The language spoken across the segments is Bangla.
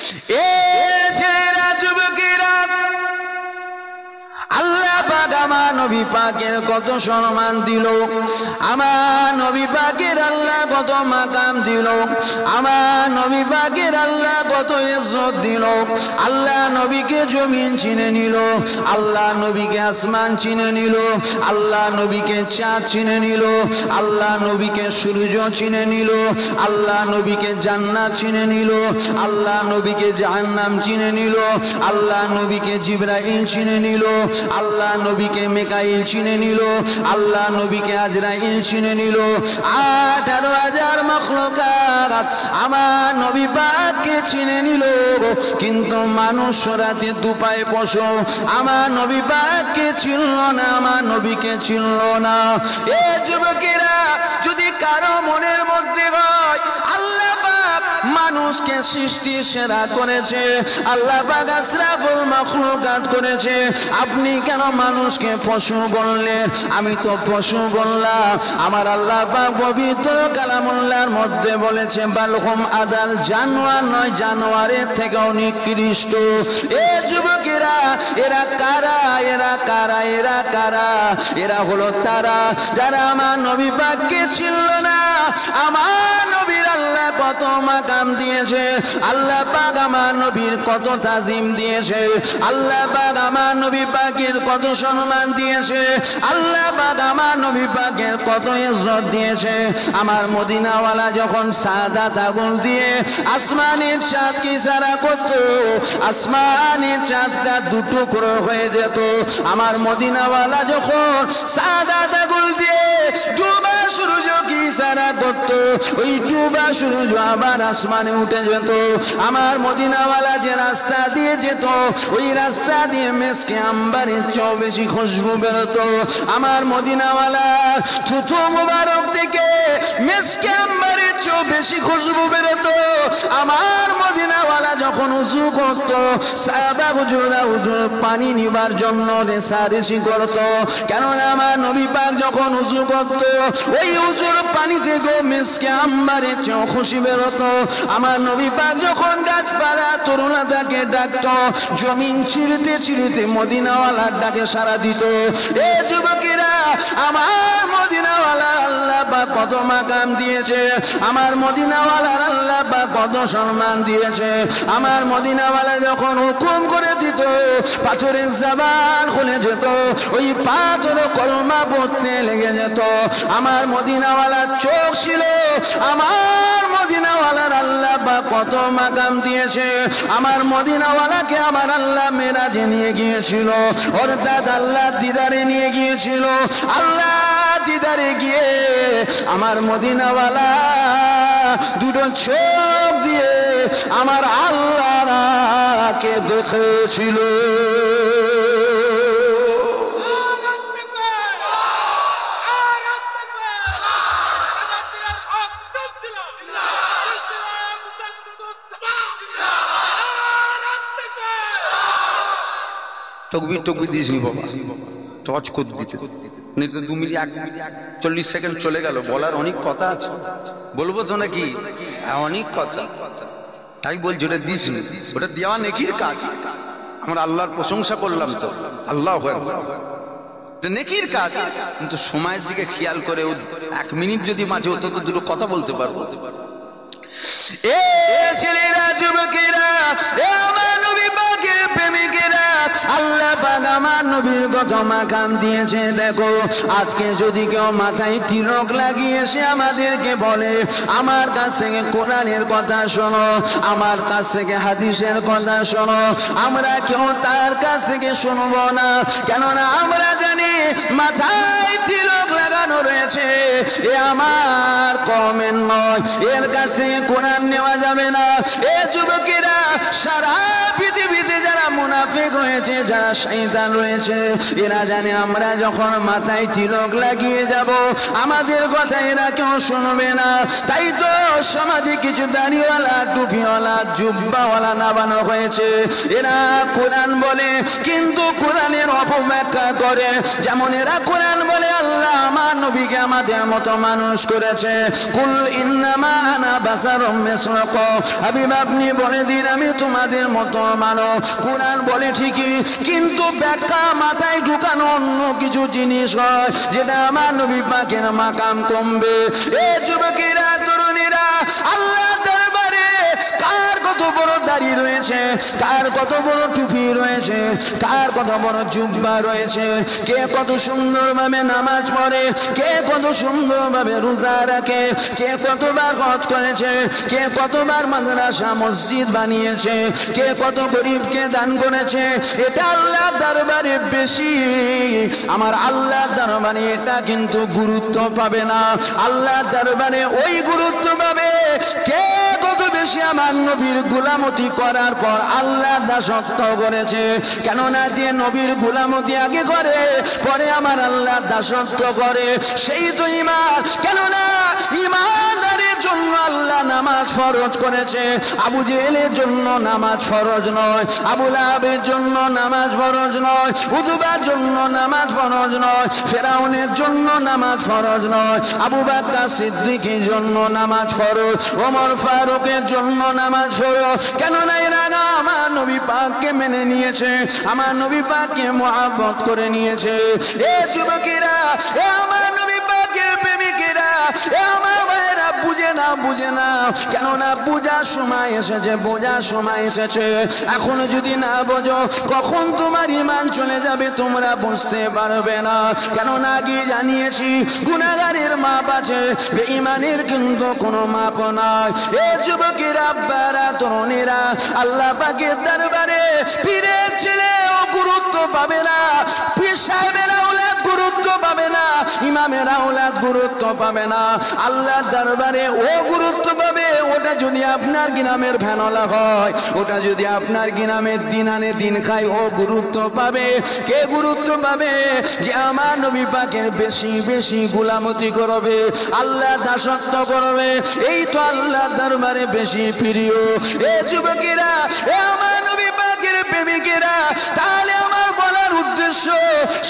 এ ছেলেরা, যুবকেরা, আল্লাহ পাক আমার নবী পাকের কত সম্মান দিল, আমার নবী পাকের আল্লাহ কত মাকাম দিল, আমার নবী পাকের আল্লাহ কত ইজ্জত দিল। আল্লাহ নবীকে জমিন চিনে নিল, আল্লাহ নবীকে আসমান চিনে নিল, আল্লাহ নবীকে চাঁদ চিনে নিল, আল্লাহ নবীকে সূর্য চিনে নিল, আল্লাহ নবীকে জান্নাত চিনে নিল, আল্লাহ নবীকে জাহান্নাম চিনে নিল, আল্লাহ নবীকে জিবরাইল চিনে নিল, আল্লাহ নবীকে মিকাইল চিনে নিল, আল্লাহ নবীকে আজরাইল চিনে নিল। 18,000 মাখলুকাত আমার নবী পাককে চিনে নিল, কিন্তু মানুষ রাতে দুপায়ে বসো আমার নবী পাককে চিনল না, আমার নবীকে চিনল না। এ যুবকেরা, যদি কারো মনের মধ্যে হয় আল্লাহ পাক মানুষকে সৃষ্টি সেরা করেছে, আল্লাহ পাক আশরাফুল মাখলুকাত করেছে, আপনি কেন মানুষকে পশু বললেন? আমি তো পশু বললাম? আমার আল্লাহ পাক পবিত্র কালামুল্লাহর মধ্যে বলেছে, বালহুম আদাল, জানোয়ার নয়, জানোয়ারের থেকেও নিকৃষ্ট। এ যুবকেরা, এরা কারা? এরা কারা? এরা কারা? এরা হলো তারা যারা আমার নবী পাককে চিনল না। আমার নবীর আল্লাহ কত মাকাম দিয়েছে, আল্লাহ পাক আমার নবীর কত তাজিম দিয়েছে, আল্লাহ পাক আমার নবী পাকের কত সম্মান দিয়েছে, আল্লাহ পাক আমার নবী পাকের কত ইজ্জত দিয়েছে। আমার মদিনাওয়ালা যখন সাদাত আগুন দিয়ে আসমানের চাঁদকে ইশারা করত, আসমানের চাঁদটা দুটুকরো হয়ে যেত। আমার মদিনাওয়ালা যখন সাদাত আগুন দিয়ে ডুবা সূর্যকে ইশারা করত, ওই ডুবা সূর্য আবার আসমানে উঠে যেত। আমার মদিনাওয়ালা যে রাস্তা দিয়ে যেত, ওই রাস্তা দিয়ে মেসকে আম্বারের চেয়েও বেশি খুশবু বেরোতো। আমার মদিনাওয়ালা থুথু মুবারক থেকে মেসকে আম্বারের চেয়েও বেশি খুশবু বেরোতো। আমার মদিনাওয়ালা যখন উযু করত, সাহাবা হুজুররা হুজুর পানি নিবার জন্য রেষারেষি করত, কেননা আমার নবী পাক যখন উযু করত, ওই উযুর পানি থেকে মেসকে আম্বারের চেয়েও খুশি বেরোতো। আমার নবী পাক যখন গাছপালা তরুণতাকে ডাকত, জমিন চিরতে চিরতে মদিনাওয়ালার ডাকে সাড়া দিত। এ যুবকেরা, আমার মদিনাওয়ালার আল্লাহ পাক কত মাকাম দিয়েছে, আমার মদিনাওয়ালার আল্লাহ পাক কত সম্মান দিয়েছে। আমার মদিনাওয়ালা যখন হুকুম করে দিত, পাথরের জবান খুলে যেত, ওই পাথর কলমা পড়তে লেগে যেত। আমার মদিনাওয়ালার চোখ ছিল, আমার মদিনাওয়ালার আল্লাহ পাক কত মাকাম দিয়েছে। আমার মদিনাওয়ালাকে আমার আল্লাহ মেরাজে নিয়ে গিয়েছিল, অর্থাৎ আল্লাহ দিদারে নিয়ে গিয়েছিল। আল্লাহ দিদারে গিয়ে আমার মদিনাওয়ালা দুটো চোখ দিয়ে আমার আল্লাহকে দেখেছিল। তকবীর টকবীর দিয়েছি বাবা, টচ করে দিতে নেই তো 2 মিনিট 40 সেকেন্ড চলে গেল। বলার অনেক কথা আছে, বলবো তো নাকি? অনেক কথা, তাই বলছি ওটা দিস, ওটা দেওয়া নেকির কাজ। আমরা আল্লাহর প্রশংসা করলাম তো, আল্লাহু আকবার, এটা নেকির কাজ। কিন্তু সময়ের দিকে খেয়াল করে 1 মিনিট যদি মাঝে হতো তো দুটো কথা বলতে পারবো। এ ছেলেরা, যুবকেরা, এ আমার নবী পাকের প্রেমিকেরা, আল্লাহ পাক আমার নবীর কত মাকাম দিয়েছে। দেখো, আজকে যদি কেউ মাথায় তিলক লাগিয়ে সে আমাদেরকে বলে, আমার কাছ থেকে কোরআনের কথা শোনো, আমার কাছ থেকে হাদিসের কথা শোনো, আমরা কেউ তার কাছ থেকে শুনবো না। কেননা আমরা জানি মাথায় তিলক লাগানো রয়েছে, এ আমার কমের নয়, এর কাছে কোরআন নেওয়া যাবে না। এ যুবকেরা, সারা পৃথিবীতে যারা মুনাফিক রয়েছে, যারা শয়তান রয়েছে, এরা জানে আমরা যখন মাথায় তিলক লাগিয়ে যাব আমাদের কথা এরা কেউ শুনবে না। তাই তো সমাজে কিছু দাড়িওয়ালা, টুপিওয়ালা, জুব্বাওয়ালা নামানো হয়েছে। এরা কোরআন বলে কিন্তু কোরআনের অপব্যাখ্যা করে। যেমন এরা কোরআন বলে আল্লাহ আমার নবীকে আমাদের মতো মানুষ করেছে। কুল ইন্নামা আনা বাশারুম মিসলুকুম, হাবিব আপনি বলে দিন আমি তোমাদের মতো মানব। কোরআন বলে ঠিকই, কিন্তু ব্যাখ্যা মাথায় ঢুকানো অন্য কিছু জিনিস হয়, যেটা আমার নবী পাকের মাকাম কমবে। এ যুবকেরা, তরুণীরা, আল্লাহ দরবারে কার কত বড় দাড়ি রয়েছে, কার কত বড় টুপি রয়েছে, কার কত বড় জুব্বা রয়েছে, কে কত সুন্দরভাবে নামাজ পড়ে, কে কত সুন্দরভাবে রোজা রাখে, কে কতবার হজ করেছে, কে কতবার মাদ্রাসা মসজিদ বানিয়েছে, কে কত গরিবকে দান করেছে। এটা আল্লাহ দরবারে বেশি, আমার আল্লাহ দরবারে এটা কিন্তু গুরুত্ব পাবে না। আল্লাহ দরবারে ওই গুরুত্ব পাবে কে কত বেশি আমার নবীর গোলামতি করার পর আল্লাহ দাসত্ব করেছে। কেননা যে নবীর গোলামতি আগে করে পরে আমার আল্লাহ দাসত্ব করে, সেই তো ঈমান। কেননা ঈমানদারের জন্য আল্লাহ নামাজ ফরজ করেছে, আবু জেহেলের জন্য নামাজ ফরজ নয়, আবু লাহাবের জন্য নামাজ ফরজ নয়, উতবার জন্য নামাজ ফরজ নয়, ফেরাউনের জন্য নামাজ ফরজ নয়, আবু বকর সিদ্দিকের জন্য নামাজ ফরজ, ওমর ফারুকের জন্য নামাজ ফরজ। কেননা এরা না আমার নবী পাককে মেনে নিয়েছে, আমার নবী পাককে মুহাব্বত করে নিয়েছে। এ যুবকেরা, এ আমার নবী পাকের প্রেমিকেরা, এ আমার ভাইরা, বুঝে না, বুঝে না। কেননা বোঝার সময় এসেছে, বোঝার সময় এসেছে। এখনো যদি না বোঝো কখন তোমার ঈমান চলে যাবে তোমরা বুঝতে পারবে না। কেননা আগে জানিয়েছি গুনাহগারের মাপ আছে, বেঈমানের কিন্তু কোনো মাপ নাই। এ যুবকেরা, আব্বারা, তরুণীরা, আল্লাহ পাকের দরবারে পীরের ছেলেও গুরুত্ব পাবে না, পীর সাহেবের আওলাদ গুরুত্ব পাবে না, ইমামের আওলাদ গুরুত্ব পাবে না। আল্লাহর দরবারে ও গুরুত্ব পাবে ওটা যদি আপনার গ্রামের ভ্যানওয়ালা হয়, ওটা যদি আপনার গ্রামের দিন আনে দিন খায়, ও গুরুত্ব পাবে। কে গুরুত্ব পাবে? যে আমার নবী পাকের বেশি বেশি গোলামতি করবে, আল্লাহ দাসত্ব করবে, এই তো আল্লাহর দরবারে বেশি প্রিয়। এ যুবকেরা, এ আমার নবী পাকের প্রেমিকেরা, তাহলে আমার বলার উদ্দেশ্য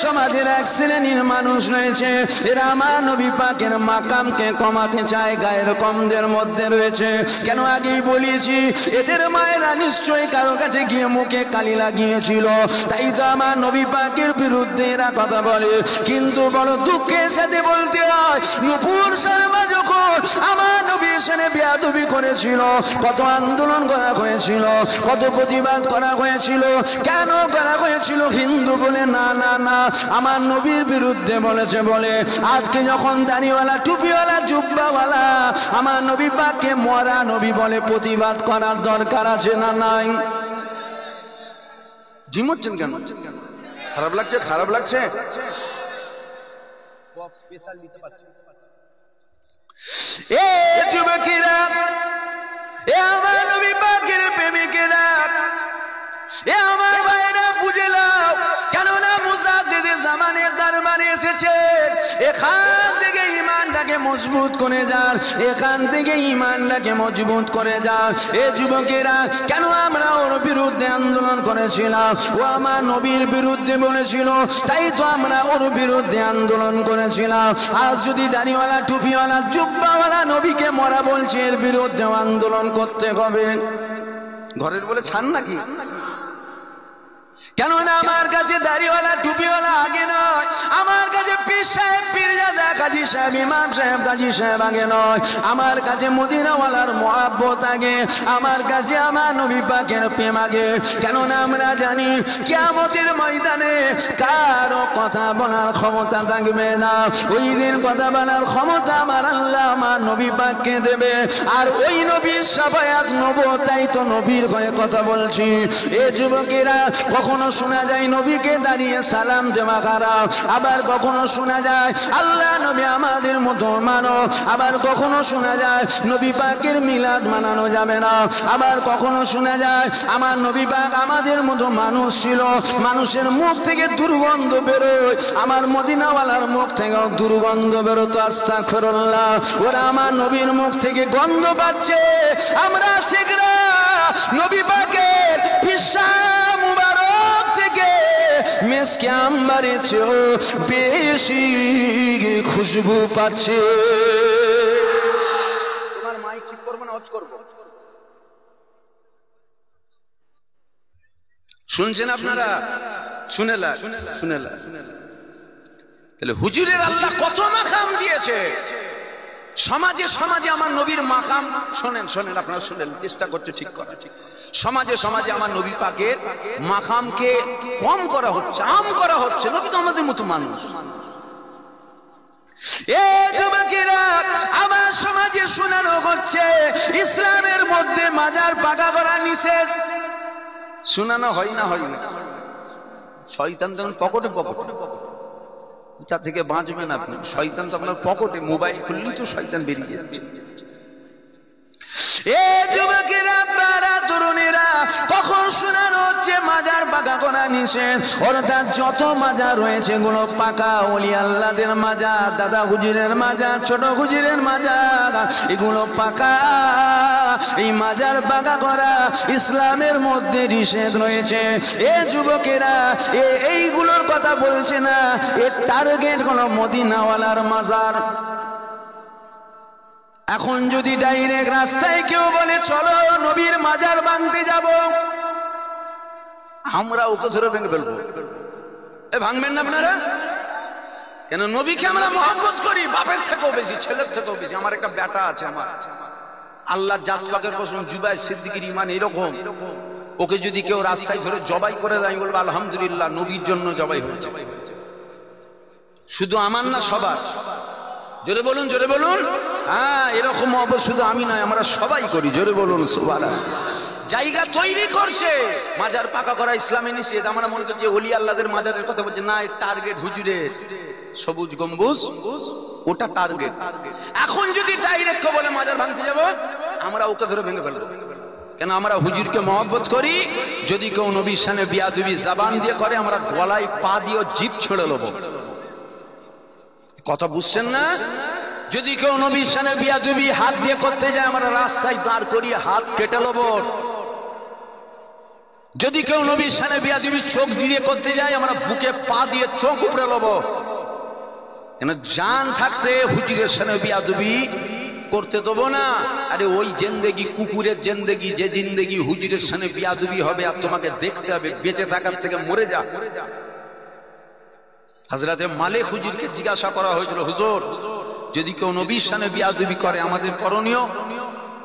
সমাজের এক শ্রেণীর মানুষ রয়েছে, এরা আমার নবী পাকের মাকামকে কমাতে চায়, গায়ের কমদের মধ্যে রয়েছে। কেন আগেই বলেছি এদের মায়েরা নিশ্চয়ই কারো কাছে গিয়ে মুখে কালি লাগিয়েছিল, তাই তো আমার নবী পাকের বিরুদ্ধে এরা কথা বলে। কিন্তু বড় দুঃখের সাথে বলতে হয়, নূপুর শর্মা যখন আমার নবীর সাথে বেয়াদবি করেছিল, কত আন্দোলন করা হয়েছিল, কত প্রতিবাদ করা হয়েছিল। কেন করা হয়েছিল? হিন্দু বলে না, না, না, আমার নবীর বিরুদ্ধে বলেছে বলে। আজকে যখন দাড়িওয়ালা, টুপিওয়ালা, জুব্বাওয়ালা আমার নবী পাককে মরা নবী বলে, প্রতিবাদ করার দরকার আছে না নাই? জিমোচ্ছেন কেন? খারাপ লাগছে? খারাপ লাগছে? এ যুবকেরা, এ আমার নবী পাকের প্রেমিকেরা, এ আমার ভাইরা, বুঝে নাও। কেননা মুজাদ্দিদে জামানের দরবারে এসেছে, এখান থেকে ঈমানটাকে মজবুত করে যান, এখান থেকে ঈমানটাকে মজবুত করে যান। এ যুবকেরা, কেন আমরা ওর বিরুদ্ধে আন্দোলন করেছিলাম? ও আমার নবীর বিরুদ্ধে বলেছিল, তাই তো আমরা ওর বিরুদ্ধে আন্দোলন করেছিলাম। আজ যদি দাড়িওয়ালা, টুপিওয়ালা, জুব্বাওয়ালা নবীকে মরা বলছে, এর বিরুদ্ধে আন্দোলন করতে হবে। ঘরের বলে ছান নাকি? কেননা আমার কাছে দাড়িওয়ালা, টুপিওয়ালা আগে নয়, আমার কাছে পীর সাহেব, পীরজাদা, কাজী সাহেব, ইমাম সাহেব, কাজী সাহেব আগে নয়, আমার কাছে মদিনাওয়ালার মুহাব্বত আগে, আমার কাছে আমার নবী পাকের প্রেম আগে। কেননা আমরা জানি কিয়ামতের ময়দানে কারো কথা বলার ক্ষমতা থাকবে না, ওই দিন কথা বলার ক্ষমতা আমার আল্লাহ আমার নবী পাককে দেবে। আর ওই নবীর শাফায়াত নব, তাই তো নবীর হয়ে কথা বলছি। এ যুবকেরা, কখনো শোনা যায় নবীকে দাঁড়িয়ে সালাম দেওয়া খারাপ, আবার কখনো শোনা যায় আল্লাহ নবী আমাদের মতো মানো, আবার কখনো শোনা যায় নবী পাকের মিলাদ মানানো যাবে না, আবার কখনো শোনা যায় আমার নবী পাক আমাদের মতো মানুষ ছিল, মানুষের মুখ থেকে দুর্গন্ধ বেরোয়, আমার মদিনাওয়ালার মুখ থেকে দুর্গন্ধ বেরোতো। আস্তাগফিরুল্লাহ, ওরা আমার নবীর মুখ থেকে গন্ধ পাচ্ছে, আমরা শিখরা নবী পাকের পিসাব মুবারক থেকে মেসকে আম্বারের চেয়েও বেশি খুশবু পাচ্ছে। তোমার মাইক ঠিক করবো না অফ করবো? শুনছেন আপনারা? শুনেলা তাহলে হুজুরের আল্লাহ কত মাকাম দিয়েছে সমাজে সমাজে। আমার নবীর মাকাম শোনেন আপনারা শুনেন, চেষ্টা করছে ঠিক করা। সমাজে সমাজে আমার নবী পাকের মাকামকে কম করা হচ্ছে, আম করা হচ্ছে। নবী তো আমাদের মতো মানুষ। যুবকেরা, আমার সমাজে শোনানো হচ্ছে ইসলামের মধ্যে মাজার পাকা করা নিষেধ। শোনানো হয় না? শয়তান তখন পকেটে কোথা থেকে বাঁচবেন আপনি? শয়তান তো আপনার পকেটে, মোবাইল খুললেই তো শয়তান বেরিয়ে যাচ্ছে। যুবকেরা, তরুণীরা, কখন শোনানো হচ্ছে মাজার পাকা করা নিষেধ, অর্থাৎ যত মাজার রয়েছে গুলো পাকা, ওলি আল্লাহদের মাজার, দাদা হুজুরের মাজার, ছোট হুজুরের মাজার, এগুলো পাকা। এই মাজার পাকা করা ইসলামের মধ্যে নিষেধ রয়েছে। যুবকেরা, এইগুলোর কথা বলছে না, এর টার্গেট হলো মদিনাওয়ালার মাজার। এখন যদি ডাইরেক্ট রাস্তায় কেউ বলে চলো নবীর মাজার ভাঙতে যাব, আমরা ওকে ধরে ভেঙে ফেলবো। ভাঙবেন না আপনারা? কেন? নবীকে আমরা মহব্বত করি, বাপের থেকেও বেশি, ছেলের থেকেও বেশি। আমার একটা বেটা আছে, আমার আল্লাহ জাত পাকের কসম, জুবাই সিদ্দিকীর ঈমান এরকম। ওকে যদি কেউ রাস্তায় ধরে জবাই করে দেয়, বলবো আলহামদুলিল্লাহ, নবীর জন্য জবাই হয়েছে। শুধু আমার না, সবার। জোরে বলুন। হ্যাঁ, এরকম শুধু আমি নয়, আমরা সবাই করি। জোরে বলুন সুবহানাল্লাহ। জায়গা তৈরি করছে মাজার পাকা করা ইসলামে নিষেধ। আমরা মনে করছি ওলি আল্লাহদের মাজারের কথা বলছে, না, টার্গেট হুজুরের সবুজ গম্বুজ, ওটা টার্গেট। এখন যদি ডাইরেক্ট বলে মাজার ভাঙতে যাব, আমরা ওকে ধরে ভেঙে ফেলবো। কেন? আমরা হুজুরকে মহব্বত করি। যদি কেউ নবীর সামনে বিয়াদবি জবান দিয়ে করে, আমরা গলায় পা দিয়ে জিভ ছেড়ে নেবো। কথা বুঝছেন না? যদি কেউ নবীর সামনে বিয়াদবি হাত দিয়ে করতে যায়, আমরা রাস্তায় দাঁড় করিয়ে হাত কেটে নেব। যদি কেউ নবীর সামনে বিয়াদবি চোখ দিয়ে করতে যায়, আমরা বুকে পা দিয়ে চোখ উপড়ে নেব। কেন? জান থাকতে হুজুরের সামনে বিয়াদবি করতে দেবো না। আরে ওই জিন্দেগি কুকুরের জিন্দেগি, যে জিন্দেগি হুজুরের সামনে বিয়াদবি হবে আর তোমাকে দেখতে হবে, বেঁচে থাকার থেকে মরে যা। হযরতে মালিক হুজুরকে জিজ্ঞাসা করা হয়েছিল, হুজুর যদি কেউ নবীর সামনে বিয়াদবি করে আমাদের করণীয়?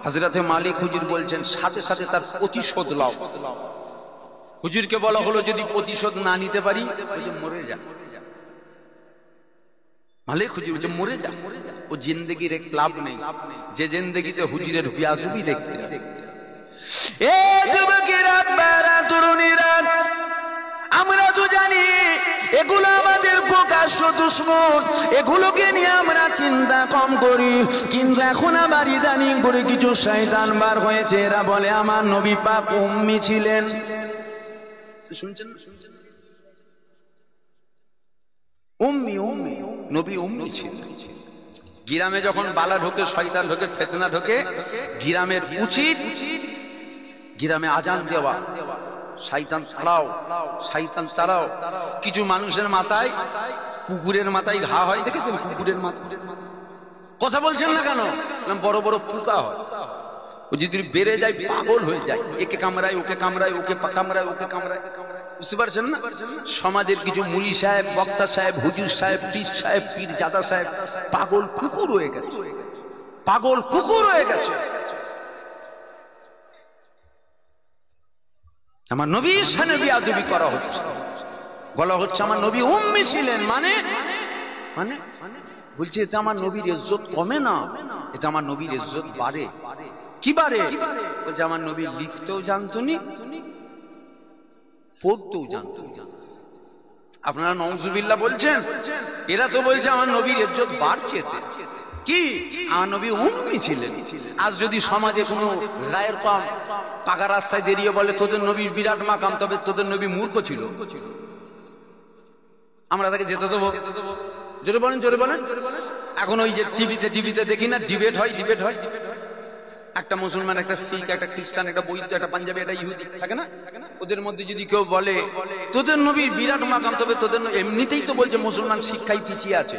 হযরতে মালিক হুজুর বলছেন, সাথে সাথে তার প্রতিশোধ নাও। হুজুরকে বলা হলো, যদি প্রতিশোধ না নিতে পারি, মরে যা। মালিক হুজুর বলছে, মরে যা। ও জিন্দেগির এক লাভ নেই, যে জিন্দেগিতে হুজুরের বিয়াদবি দেখতে। যুবকেরা, তরুণীরা, আমরা তো জানি এগুলো আমাদের প্রকাশ্য দুশমন, এগুলোকে নিয়ে আমরা চিন্তা কম করি। কিন্তু এখন আবার ইদানিং করে কিছু শয়তান বার হয়েছে, এরা বলে আমার নবী পাক উম্মি ছিলেন। শুনছেন? উম্মি নবী উম্মি ছিলেন। গ্রামে যখন বালা ঢোকে, শয়তান ঢোকে, ফিতনা ঢোকে, গ্রামের উচিত গ্রামে আজান দেওয়া, শয়তান তাড়াও। কিছু মানুষের মাথায়, কুকুরের মাথায় ঘা হয়, দেখেছেন? কুকুরের মাথা। কথা বলছেন না কেন? বড় বড় পোকা হয়, ও যদি বেড়ে যায় পাগল হয়ে যায়, একে কামড়ায়, ওকে কামড়ায়, ওকে কামড়ায়, ওকে কামড়ায়। বুঝতে পারছেন না? সমাজের কিছু মুলি সাহেব, বক্তা সাহেব, হুজুর সাহেব, পীর সাহেব, পীর জাদা সাহেব পাগল কুকুর হয়ে গেছে। আমার নবীর সামনে বিয়াদবি করা হচ্ছে, বলা হচ্ছে আমার নবী উম্মি ছিলেন। মানে বলছে এটা আমার নবীর ইজ্জত কমে না, এটা আমার নবীর ইজ্জত বাড়ে। কি বাড়ে? বলছে আমার নবী লিখতেও জানতো নি, পড়তেও জানতো। আপনারা নওজুবিল্লাহ বলছেন, এরা তো বলছে আমার নবীর ইজ্জত বাড়ছে। কি আমার নবী উম্মি ছিলেন। আজ যদি সমাজে কোনো গায়ের কম পাকা রাস্তায় দাঁড়িয়ে বলে তোদের নবীর বিরাট মাকাম, তবে তোদের নবী মূর্খ ছিল, আমরা তাকে যেতে দেবো? জোরে বলেন, জোরে বলেন। এখন ওই যে টিভিতে দেখি না, ডিবেট হয়। একটা মুসলমান, একটা শিখ, একটা খ্রিস্টান, একটা বৌদ্ধ, একটা পাঞ্জাবি, একটা ইহুদি থাকে না, ওদের মধ্যে যদি কেউ বলে তোদের নবীর বিরাট মাকাম, তবে তোদের এমনিতেই তো বলছে মুসলমান শিক্ষায় পিছিয়ে আছে।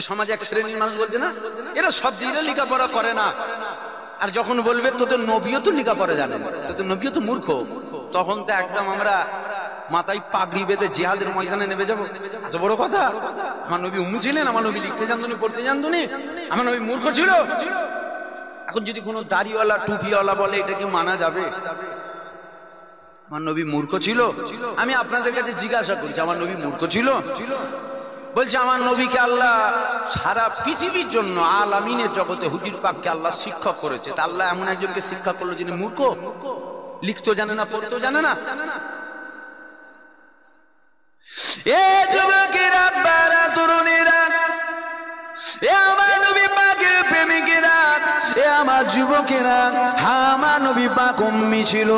সমাজে এক শ্রেণীর মানুষ বলছে না, এরা সব দিকে লেখাপড়া করে না। আর যখন বলবে তোদের নবীও তো লেখাপড়া জানে না, তোদের নবীও তো মূর্খ, তখন তো একদম আমরা মাথায় পাগড়ি বেঁধে জিহাদের ময়দানে নেমে যাবো। এত বড় কথা! আমার নবী উম্মি ছিলেন, আমার নবী লিখতে জানতুনি, পড়তে জানতুনি, আমার নবী মূর্খ ছিল। এখন যদি কোনো দাড়িওয়ালা টুপিওয়ালা বলে এটা কি মানা যাবে? আমার নবী মূর্খ ছিল? আমি আপনাদের কাছে জিজ্ঞাসা করছি, আমার নবী মূর্খ ছিল? বলছে আমার নবীকে আল্লাহ সারা পৃথিবীর জন্য আলামিনের জগতে হুজুর পাককে আল্লাহ শিক্ষক করেছে। তা আল্লাহ এমন একজনকে শিক্ষা করলো যিনি মূর্খ, লিখতেও জানে না, পড়তেও জানে না। এ যুবকেরা, বারা তরুণেরা, এ আমার নবী পাকের প্রেমিকেরা, এ আমার যুবকেরা, আমার নবী পাক উম্মি ছিল।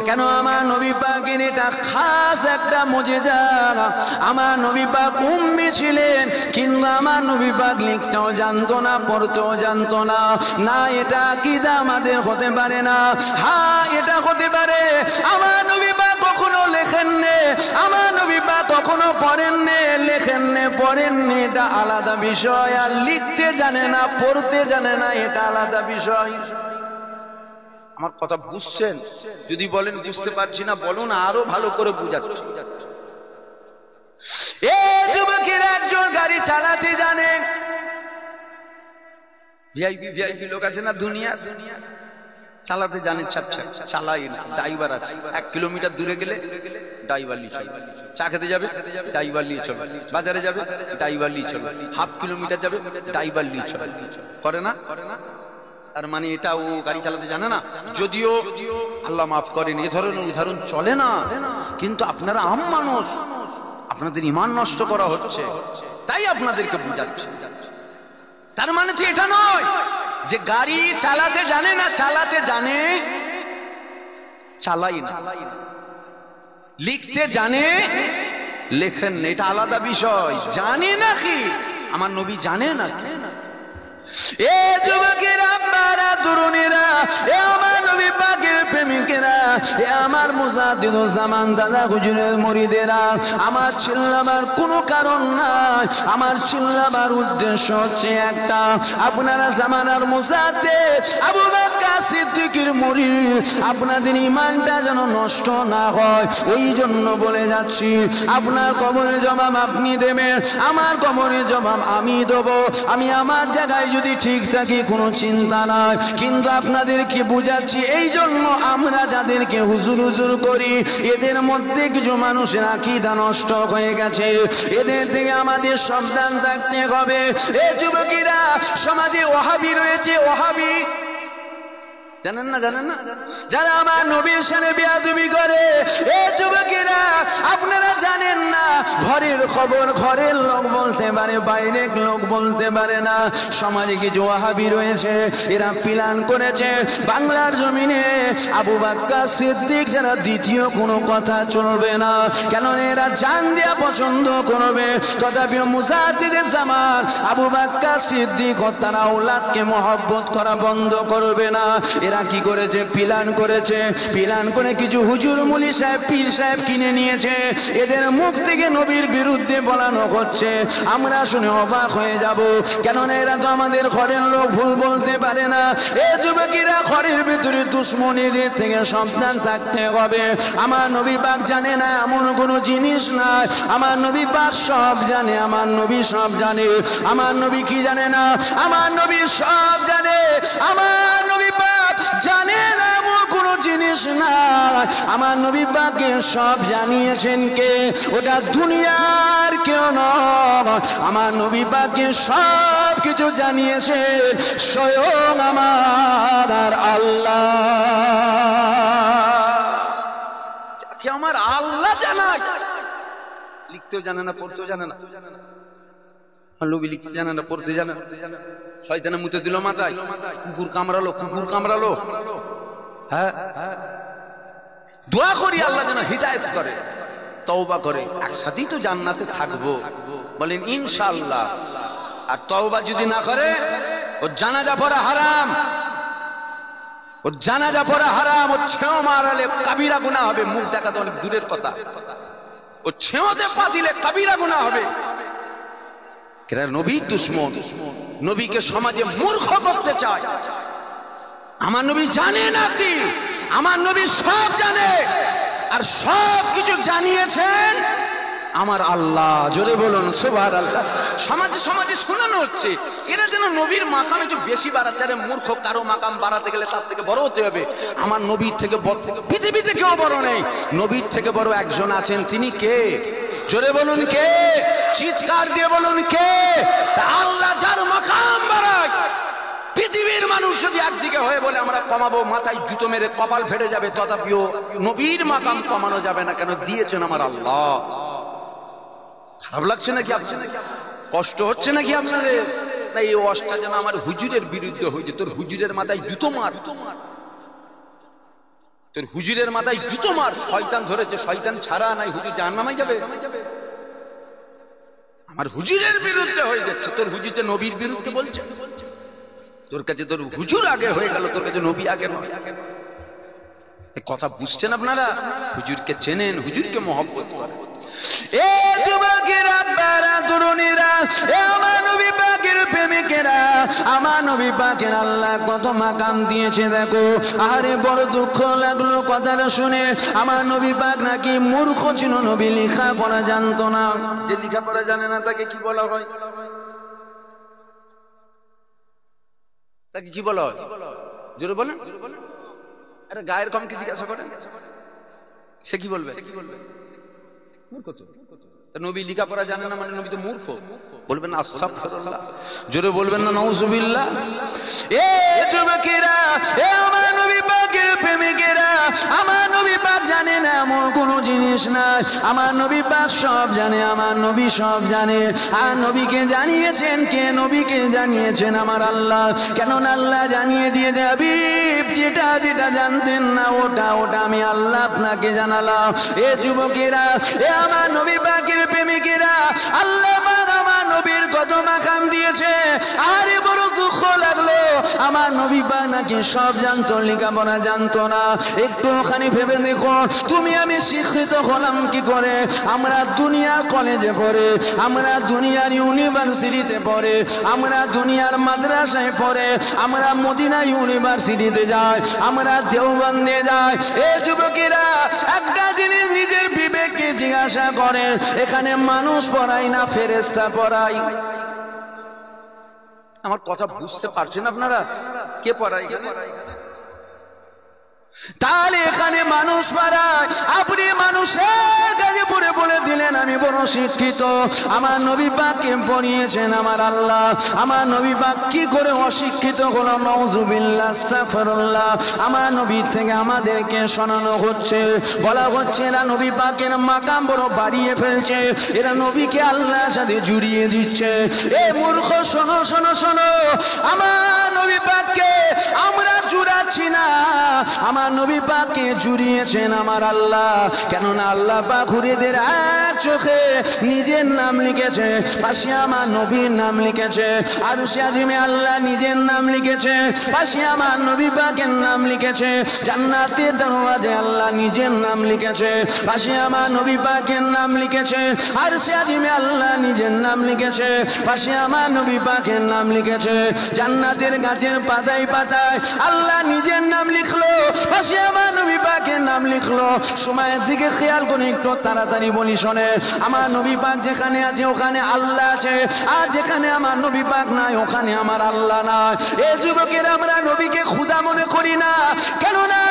কেন? আমার নবী পাকের এটা খাস একটা মুজিজা। আমার নবী পাক উম্মি ছিলেন, কিন্তু আমার নবী পাক লিখতেও জানতো না, পড়তেও জানতো না। না, এটা আকীদা আমাদের হতে পারে না। হ্যাঁ, এটা হতে পারে আমার নবী পাক কখনো লেখেননি, আমার নবী পাক কখনো পড়েননি, লেখেননি, পড়েননি, এটা আলাদা বিষয়। আর লিখতে জানে না, পড়তে জানে না, এটা আলাদা বিষয়। আমার কথা বুঝছেন? যদি বলেন বুঝতে পারছি না, বলুন, আরো ভালো করে বুঝাচ্ছি। এই যুবকের একজন গাড়ি চালাতে জানে, ভিআইপি লোক আছে না, দুনিয়া চালাতে জানে, চালাই না, ড্রাইভার আছে। 1 কিলোমিটার দূরে গেলে ড্রাইভার নিয়ে চলে, চা খেতে যাবে ড্রাইভার নিয়ে চলে, বাজারে যাবে ড্রাইভার নিয়ে চলে, 1/2 কিলোমিটার যাবে ড্রাইভার নিয়ে চলে, করে না? তার মানে এটা ও গাড়ি চালাতে জানে না। যদিও আল্লাহ মাফ করেন, এ ধরনের উদাহরণ চলে না, কিন্তু আপনারা আম মানুষ, আপনাদের ঈমান নষ্ট করা হচ্ছে, তাই আপনাদেরকে বুঝাচ্ছি। তার মানে তো এটা নয় যে গাড়ি চালাতে জানে না, চালাতে জানে, চালাই না। লিখতে জানে, লেখেন না, এটা আলাদা বিষয়। জানে নাকি? আমার নবী জানে নাকি? এ যুবকেরা, বারা তরুণেরা, এ আমার নবী পাকের প্রেমিকেরা, এ আমার মুজাদ্দিদুল জামান দাদা হুজুরের মুরিদেরা, আমার চিল্লাবার কোনো কারণ নাই, আমার চিল্লাবার উদ্দেশ্য হচ্ছে একটা, আপনারা জামানার মুজাদ্দিদ আবু বকর সিদ্দিকের মুরিদ, আপনাদের ঈমানটা যেন নষ্ট না হয়, ওই জন্য বলে যাচ্ছি। আপনার কবরের জবাব আপনি দেবেন, আমার কবরের জবাব আমি দেবো। আমি আমার জায়গায় যদি ঠিক থাকি কোনো চিন্তা নাই, কিন্তু আপনাদেরকে বুঝাচ্ছি, এই জন্য আমরা যাদেরকে হুজুর হুজুর করি, এদের মধ্যে কিছু মানুষের আকীদা নষ্ট হয়ে গেছে, এদের থেকে আমাদের সাবধান থাকতে হবে। এই যুবকেরা, সমাজে ওয়াহাবি রয়েছে, ওয়াহাবি জানেন না, জানেন না, যারা আমার নবীর সাথে বেয়াদবি করে। এই যুবকেরা, আপনারা জানেন না, ঘরের খবর ঘরের লোক বলতে পারে, বাইরের লোক বলতে পারে না। সমাজে কিছু ওয়াহাবি রয়েছে, এরা প্ল্যান করেছে বাংলার জমিনে আবু বকর সিদ্দিক ছাড়া দ্বিতীয় কোনো কথা চলবে না। কেন? এরা জান দেয়া পছন্দ করবে, তথাপি মুজাদ্দিদুল জামান আবু বকর সিদ্দিক ও তার আওলাদকে মহব্বত করা বন্ধ করবে না। এরা কি করেছে? প্ল্যান করেছে, প্ল্যান করে কিছু হুজুর, মুলি সাহেব, পীর সাহেব কিনে নিয়েছে। এদের মুখ থেকে নবীর বিরুদ্ধে বলানো হচ্ছে, আমরা শুনে অবাক হয়ে যাব। কেননা এরা তো আমাদের ঘরের লোক, ভুল বলতে পারে না। এই যুবকেরা, ঘরের ভিতরে দুশ্মনীদের থেকে সাবধান থাকতে হবে। আমার নবী পাক জানে না এমন কোনো জিনিস নাই, আমার নবী পাক সব জানে, আমার নবী সব জানে। আমার নবী কি জানে না? আমার নবী সব জানে। আমার নবী পাক জানে না এমন কোনো জিনিস নাই। আমার নবী পাককে সব জানিয়েছেন কে? ওটা দুনিয়ার কেউ নয়, আমার নবী পাককে সব কিছু জানিয়েছেন স্বয়ং আমার আল্লাহ। যাকে আমার জানায়, লিখতেও জানে না, পড়তেও জানে না। নবী লিখতে জানে না, পড়তে জানে না। শয়তানে মুতে দিল মাথায়, কুকুর কামড়ালো, কুকুর কামড়ালো। হ্যাঁ, দোয়া করি আল্লাহ যেন হিদায়াত করে, তওবা করে। একসাথেই তো জান্নাতে থাকবো, বলেন ইনশাআল্লাহ। আর তওবা যদি না করে, ওর জানাজা পড়া হারাম, ওর জানাজা পড়া হারাম। ও ছেও মারালে কাবিরা গুনাহ হবে, মুখ দেখা তো অনেক দূরের কথা। ও ছেওতে পা দিলে কাবিরা গুনাহ হবে। এরা নবীর দুশমন, নবীকে সমাজে মূর্খ করতে চায়। আমার নবী জানে না কি? আমার নবী সব জানে, আর সব কিছু জানিয়েছেন আমার আল্লাহ। জোরে বলুন সুবহানাল্লাহ। সমাজে সমাজে শোনানো হচ্ছে এরা যেন নবীর মাকাম একটু বেশি বাড়াচ্ছে। আরে মূর্খ, কারো মাকাম বাড়াতে গেলে তার থেকে বড় হতে হবে। আমার নবীর থেকে বড় পৃথিবীতে কেউ বড় নেই। নবীর থেকে বড় একজন আছেন, তিনি কে? জোরে বলুন কে? চিৎকার দিয়ে বলুন কে? আল্লাহ যার মাকাম বাড়ায়। পৃথিবীর মানুষ যদি একদিকে হয়ে বলে আমরা কমাবো, মাথায় জুতো মেরে কপাল ফেটে যাবে, তথাপিও নবীর মাকাম কমানো যাবে না। কেন? দিয়েছেন আমার আল্লাহ। খারাপ লাগছে নাকি আপনাদের? কষ্ট হচ্ছে নাকি আপনাদের? না, এই ওয়াজটা যেন আমার হুজুরের বিরুদ্ধে হয়েছে। তোর হুজুরের মাথায় জুতো মার, তোর হুজুরের মাথায় জুতো মার। শয়তান ধরেছে, শয়তান ছাড়া নাই হুজুর জাহান্নামে যাবে। আমার হুজুরের বিরুদ্ধে হয়ে যাচ্ছে, তোর হুজুরতে নবীর বিরুদ্ধে বলছে। তোর কাছে তোর হুজুর আগে হয়ে গেল, তোর কাছে নবী আগে নয়। কথা বুঝছেন আপনারা? হুজুরকে চেনেন, হুজুরকে মহব্বত করেন। এ যুবকেরা, বারা তরুণীরা, এ আমার নবী পাকের প্রেমিকেরা, আমার নবী পাকের আল্লাহ কত মাকাম দিয়েছে দেখো। আরে বড় দুঃখ লাগলো কথাটা শুনে। আমার নবী পাক নাকি মূর্খ ছিল, নবী লেখা পড়া জানতো না। যে লেখা পড়া জানে না তাকে কি বলা হয়? তাকে কি বলা হয়? জোরে বলেন। আরে গায়ের কম কি জিজ্ঞাসা করেন, সে কি বলবে? মূর্খ তো। নবী লেখাপড়া জানে না মানে নবী তো মূর্খ। বলবেন আস্তাগফিরুল্লাহ, জোরে বলবেন না নাউজুবিল্লাহ। এ যুবকেরা, এ আমার নবী পাকের প্রেমিকেরা, আমার নবী পাক জানে না এমন কোনো জিনিস নাই। আমার নবী পাক সব জানে, আমার নবী সব জানে। আর নবীকে জানিয়েছেন কে? নবীকে জানিয়েছেন আমার আল্লাহ। কেননা আল্লাহ জানিয়ে দিয়ে যাবি, যেটা যেটা জানতেন না ওটা ওটা আমি আল্লাহ আপনাকে জানালাম। এ যুবকেরা, এ আমার নবী পাকের প্রেমিকেরা, আল্লাহ পাক আমার নবীর কত মাকাম দিয়েছে। আরে বড় দুঃখ লাগলো, আমার নবী পাক নাকি সব জানতো, লেখাপড়া জানতো না। একটু ওখানে ভেবে দেখো, তুমি আমি শিক্ষিত হলাম কি করে? আমরা দুনিয়ার কলেজে পড়ে, আমরা দুনিয়ার ইউনিভার্সিটিতে পড়ে, আমরা দুনিয়ার মাদ্রাসায় পড়ে, আমরা মদিনা ইউনিভার্সিটিতে যাই, আমরা দেওবন্দে যাই। এ যুবকেরা, একটা জিনিস নিজের বিবেককে জিজ্ঞাসা করেন, এখানে মানুষ পড়াই না ফেরেশতা পড়াই? আমার কথা বুঝতে পারছেন আপনারা? কে পড়ায় এখানে? তাহলে এখানে মানুষ পড়ায়। আপনি মানুষের কাছে পড়ে বলে দিলেন আমি বড় শিক্ষিত। আমার নবী পাককে পড়িয়েছেন আমার আল্লাহ। আমার নবী পাক কি করে অশিক্ষিত হলো? নাউজুবিল্লাহ, আস্তাগফিরুল্লাহ। আমার নবীর থেকে আমাদেরকে শোনানো হচ্ছে, বলা হচ্ছে এরা নবী পাকের মাকাম বড় বাড়িয়ে ফেলছে, এরা নবীকে আল্লাহর সাথে জুড়িয়ে দিচ্ছে। এ মূর্খ, শোনো শোনো শোনো, আমার নবী পাককে আমরা জুড়াচ্ছি না, আমার নবী পাককে জুড়িয়েছেন আমার আল্লাহ। কেননা আল্লাহ পাক হুরেদের এক চোখে নিজের নাম লিখেছে, পাশে আমার নবীর নাম লিখেছে। আরশে আজিমে আল্লাহ নিজের নাম লিখেছে, পাশে আমার নবী পাকের নাম লিখেছে। জান্নাতের দরওয়াজায় আল্লাহ নিজের নাম লিখেছে, পাশে আমার নবী পাকের নাম লিখেছে। আরশে আজিমে আল্লাহ নিজের নাম লিখেছে, পাশে আমার নবী পাকের নাম লিখেছে। জান্নাতের গাছের পাতায় পাতায় আল্লাহ নিজের নাম লিখলো, পাশে আমার নবী পাকের নাম লিখলো। সময়ের দিকে খেয়াল করে একটু তাড়াতাড়ি বলি শোনে, আমার নবী পাক যেখানে আছে ওখানে আল্লাহ আছে, আর যেখানে আমার নবী পাক নাই ওখানে আমার আল্লাহ নাই। এই যুবকের, আমরা নবীকে খুদা মনে করি না, কেননা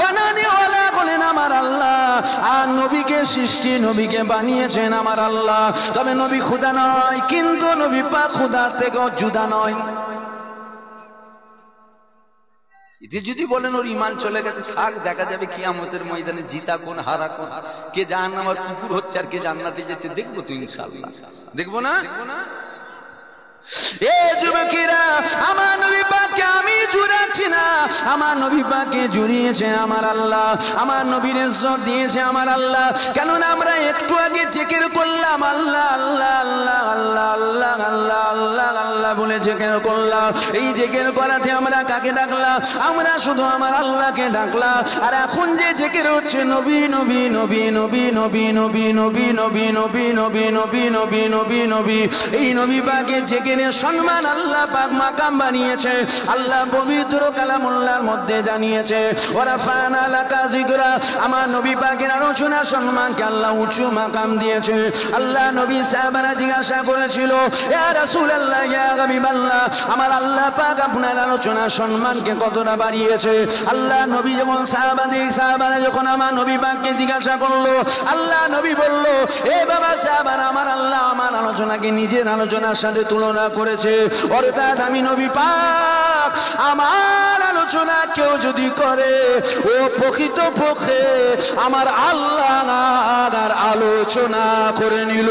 বানানেওয়ালা বলেন আমার আল্লাহ, আর নবীকে সৃষ্টি, নবীকে বানিয়েছেন আমার আল্লাহ। তবে নবী খুদা নয়, কিন্তু নবী পাক খুদার থেকেও জুদা নয়। এতে যদি বলেন ওর ইমান চলে গেছে, থাক, দেখা যাবে কিয়ামতের ময়দানে জিতা কোন হারা কোন, কে জাহান্নামের কুকুর হচ্ছে আর কে জান্নাতে যাচ্ছে, দেখবো তো ইনশাআল্লাহ, দেখবো না? এ যুবকেরা, আমার নবী পাককে আমি জুড়াচ্ছি না, আমার নবী পাককে জুড়িয়েছে আমার আল্লাহ, আমার নবীর ইজ্জত দিয়েছে আমার আল্লাহ। কেননা আমরা একটু আগে জিকির করলাম, আল্লাহ আল্লাহ আল্লাহ আল্লাহ আল্লাহ আল্লাহ আল্লাহ আল্লাহ বলে জিকির করলাম। এই জিকির করাতে আমরা কাকে ডাকলাম? আমরা শুধু আমার আল্লাহকে ডাকলাম। আর এখন যে জিকির হচ্ছে নবী নবী নবী নবী নবী নবী নবী নবী নবী নবী নবী নবী নবী নবী, এই নবী পাকের জিকির সম্মান আল্লাহ পাক মাকাম বানিয়েছে। আল্লাহ পবিত্র কালামুল্লাহর মধ্যে জানিয়েছে, ওরা ফানা লাকা যিকরা, আমার নবী পাকের আলোচনা সম্মানকে আল্লাহ উঁচু মাকাম দিয়েছে। আল্লাহ নবী সাহাবারা জিজ্ঞাসা করেছিল, ইয়া রাসূলুল্লাহ, ইয়া হাবিবাল্লাহ, আমার আল্লাহ পাক আপনার আলোচনা সম্মানকে কতটা বাড়িয়েছে? আল্লাহ নবী যখন সাহাবারা যখন আমার নবী পাককে জিজ্ঞাসা করলো, আল্লাহ নবী বলল, এ বাবা সাহাবারা, আমার আল্লাহ আমার আলোচনাকে নিজের আলোচনার সাথে তুলনা করেছে। অর্থাৎ আমি নবী পাক আমার আলোচনা কেউ যদি করে, ও প্রকৃত পক্ষে আমার আল্লাহ আর আলোচনা করে নিল।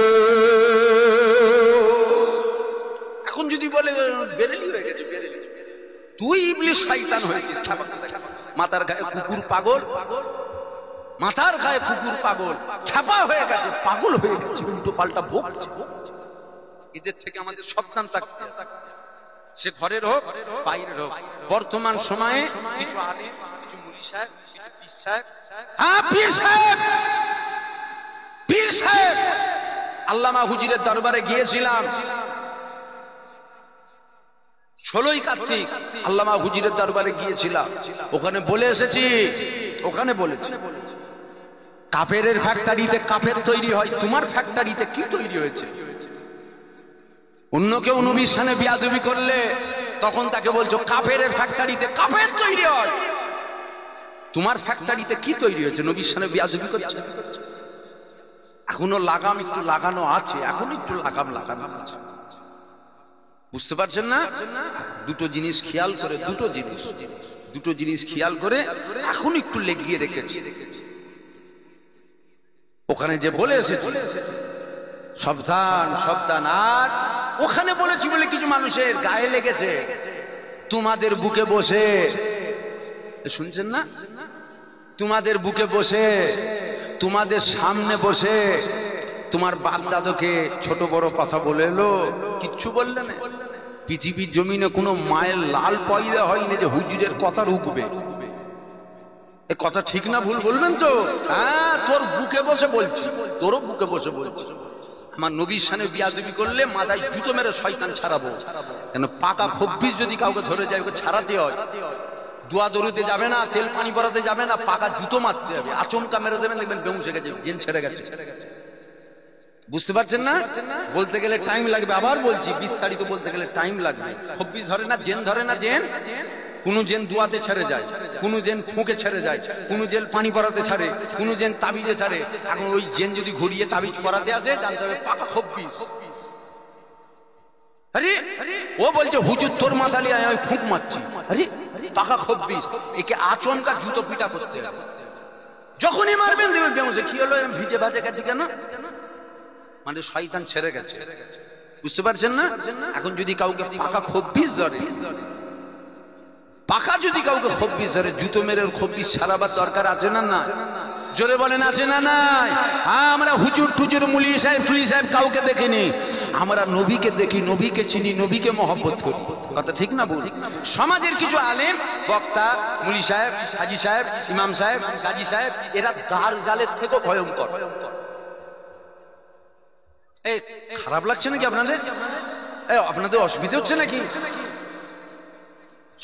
এখন যদি বলে বেরেলি হয়ে গেছে, বেরেলি, তুই ইবলিস শয়তান হয়েছিস, মাথার গায়ে কুকুর পাগল, মাথার গায়ে কুকুর পাগল, ছাপা হয়ে গেছে, পাগল হয়ে গেছে, উল্টো পাল্টা বকছে। এদের থেকে আমাদের সাবধান থাকতে, সে ঘরের হোক বাইরের হোক। বর্তমান সময়ে কিছু আলেম, কিছু মুলি সাহেব, কিছু পীর সাহেব, হ্যাঁ পীর সাহেব, পীর সাহেব, আল্লামা হুজুরের দরবারে গিয়েছিলাম 16ই কার্তিক, আল্লামা হুজুরের দরবারে গিয়েছিলাম। ওখানে বলে এসেছি, ওখানে বলেছি, কাফেরের ফ্যাক্টরিতে কাফের তৈরি হয়, তোমার ফ্যাক্টরিতে কি তৈরি হয়েছে? অন্য কেউ নবীর সামনে বিয়াদবি করলে তখন তাকে বলছো কাফেরের ফ্যাক্টরিতে কাফের তৈরি হয়, তোমার ফ্যাক্টরিতে কি তৈরি হয়েছে? নবীর সামনে বিয়াদবি করছে। এখনো লাগাম একটু লাগানো আছে, এখন একটু লাগাম লাগানো আছে, বুঝতে পারছেন না? দুটো জিনিস খেয়াল করে, দুটো জিনিস খেয়াল করে এখন একটু লেগিয়ে রেখেছি। ওখানে যে বলে এসেছে সাবধান সাবধান, আর ওখানে বলেছি বলে কিছু মানুষের গায়ে লেগেছে। তোমাদের বুকে বসে, শুনছেন না? তোমাদের বুকে বসে, তোমাদের সামনে বসে তোমার বাপ দাদুকে ছোট বড় কথা বলে এলো, কিচ্ছু বললে না। পৃথিবীর জমিনে কোনো মায়ের লাল পয়দা হয়নি যে হুজুরের কথা রুকবে। এ কথা ঠিক না ভুল বলবেন তো? হ্যাঁ, তোর বুকে বসে বলছি, তোরও বুকে বসে বলছি। আমার নবীর সামনে বিয়াদবি করলে মাথায় জুতো মেরে শয়তান ছাড়াবো। কেন পাকা খব্বিস যদি কাউকে ধরে যায় ওকে ছাড়াতে হয়। দোয়া দরুতে যাবে না, তেল পানি পরাতে যাবে না, পাকা জুতো মারতে হবে। আচমকা মেরে দেবেন, দেখবেন বেহুশ হয়ে গেছে, জেন ছেড়ে গেছে। বুঝতে পারছেন না? বলতে গেলে টাইম লাগবে, আবার বলছি বিস্তারিত বলতে গেলে টাইম লাগবে। খব্বিস ধরে না, জেন ধরে না, জেন কোন জেন দোয়াতে ছেড়ে যায়, কোন জেন ফুঁকে ছেড়ে যায়, কোন জেন পানি পরাতে ছাড়ে, কোন জেন তাবিজে ছাড়ে। এখন ওই জেন যদি ঘুরিয়ে তাবিজ পরাতে আসে, জানতে হবে পাকা খব্বিস। আরে ও বলছে হুজুর তোর মাথালি আমি ফুঁক মারছি, আরে পাকা খব্বিস। একে আচমকা জুতো পিটা করতে হবে। যখনই মারবেন দেখবেন বেহুশ। কি হলো, ভিজে ভাজে গেছে কেন? মানে শয়তান ছেড়ে গেছে। বুঝতে পারছেন না? এখন যদি কাউকে পাকা খব্বিস ধরে, পাকা যদি কাউকে খব্বিস ধরে, জুতো মেরে খব্বিস সারাবার দরকার আছে না? না, জোরে বলেন আছে না নাই? আমরা হুজুর টুজুর মুলি সাহেব টুলি সাহেব কাউকে দেখিনি, আমরা নবীকে দেখি, নবীকে চিনি, নবীকে মহব্বত করি। কথা ঠিক না বল? সমাজের কিছু আলেম, বক্তা, মুলি সাহেব, হাজি সাহেব, ইমাম সাহেব, কাজী সাহেব, এরা দার জালের থেকেও ভয়ঙ্কর। এই খারাপ লাগছে নাকি আপনাদের? আপনাদের অসুবিধা হচ্ছে নাকি?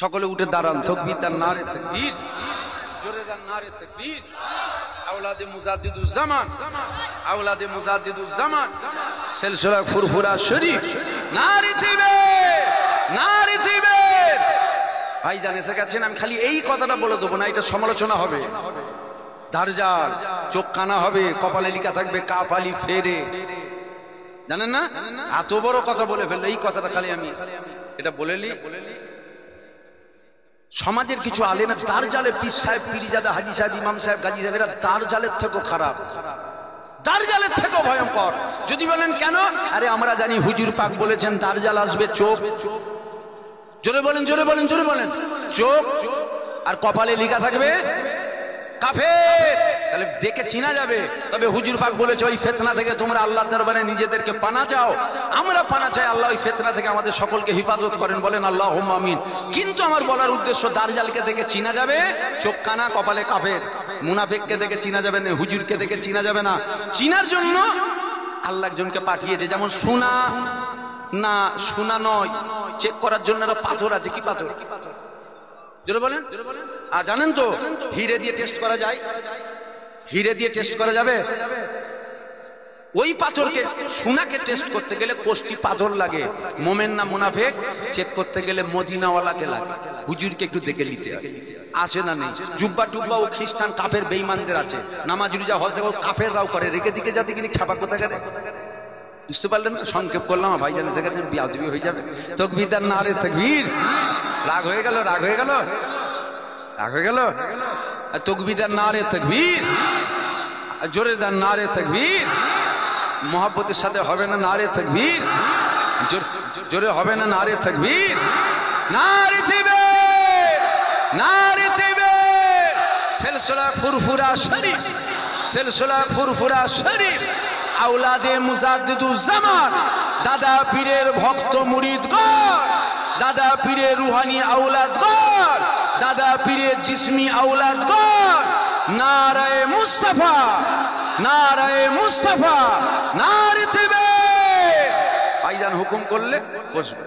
সকলে উঠে দাঁড়ান, তাকবীর, তার নারে তাকবীর, জোরে দান নারে তাকবীর। আওলাদে মুজাদ্দিদুজ জামান, আওলাদে মুজাদ্দিদুজ জামান, সিলসিলা ফুরফুরা শরীফ, নারে তাকবীর, নারে তাকবীর। ভাইজান এসে গেছেন, আমি খালি এই কথাটা বলে দেবো না, এটা সমালোচনা হবে। দারজাল, চোখ কানা হবে, কপালে লেখা থাকবে কাফ আলি ফেরে, জানেন না? এত বড় কথা বলে ফেললো। এই কথাটা খালি আমি এটা বলেলি, সমাজের কিছু আলেমের তার জালে পীর সাহেব, পীরজাদা, হাজি সাহেব, ইমাম সাহেব, গাজী সাহেব, এরা তার জালের থেকেও খারাপ, তার জালের থেকেও ভয়ঙ্কর। যদি বলেন কেন, আরে আমরা জানি হুজুর পাক বলেছেন তার জাল আসবে চোখ। জোরে বলেন, জোরে বলেন, জোরে বলেন। চোখ আর কপালে লেখা থাকবে কাফের, তাহলে দেখে চিনা যাবে। তবে হুজুর পাক বলেছে ওই ফিতনা থেকে তোমরা আল্লাহর দরবারে নিজেদেরকে পানা চাও। আমরা পানা চাই, আল্লাহ ওই ফিতনা থেকে আমাদের সকলকে হিফাজত করেন, বলেন আল্লাহুম্মা আমিন। কিন্তু আমার বলার উদ্দেশ্য, দাজ্জালকে দেখে চিনা যাবে চোখ কানা কপালে কাফের, মুনাফিককে দেখে চিনা যাবে না, হুজুরকে দেখে চিনা যাবে না। চিনার জন্য আল্লাহ একজনকে পাঠিয়েছে, যেমন সোনা না সোনা নয় চেক করার জন্য একটা পাথর আছে। কি পাথর? জোরে বলেন। আর জানেন তো হিরে দিয়ে টেস্ট করা যায়? হিরে দিয়ে টেস্ট করা যাবে? ওই পাথরকে, সোনাকে টেস্ট করতে গেলে কোষ্টি পাথর লাগে। মোমেন না মুনাফিক চেক করতে গেলে মদিনাওয়ালাকে লাগে, হুজুরকে একটু দেখে নিতে হয়। আছে না নেই? জুব্বা টুব্বা ও খ্রিস্টান কাফের বেঈমানদের আছে, নামাজ রোজা হজ ও কাফেররাও করে, রেখে দিকে যাতে গেলে খাবার কোথায় গেলে বুঝতে পারলেন না? সংক্ষেপ করলাম, ভাইজান এসে গেছেন, বিয়াজবি হয়ে যাবে। তাকবীর আর নারে তাকবীর। রাগ হয়ে গেল, রাগ হয়ে গেল, রাগ হয়ে গেল। তাকবীর আর নারে তাকবীর, জোরে দেন নারে তাকবীর। মোহাব্বতের সাথে হবে না নারে তাকবীর? জোরে হবে না নারে তাকবীর? নারে তাকবীর, নারে তাকবীর। সিলসিলা ফুরফুরা শরীফ, সিলসিলা ফুরফুরা শরীফ, আওলাদে মুজাদ্দিদুজ্জামান, দাদা পীরের ভক্ত মুরিদগণ, দাদা পীরের রুহানি আওলাদগণ, দাদা পীরের জিসমি আওলাদগণ, নারায়ে মুস্তাফা, নারায়ে মুস্তাফা, নারে তাকবীর। ভাইজান হুকুম করলে বসবে।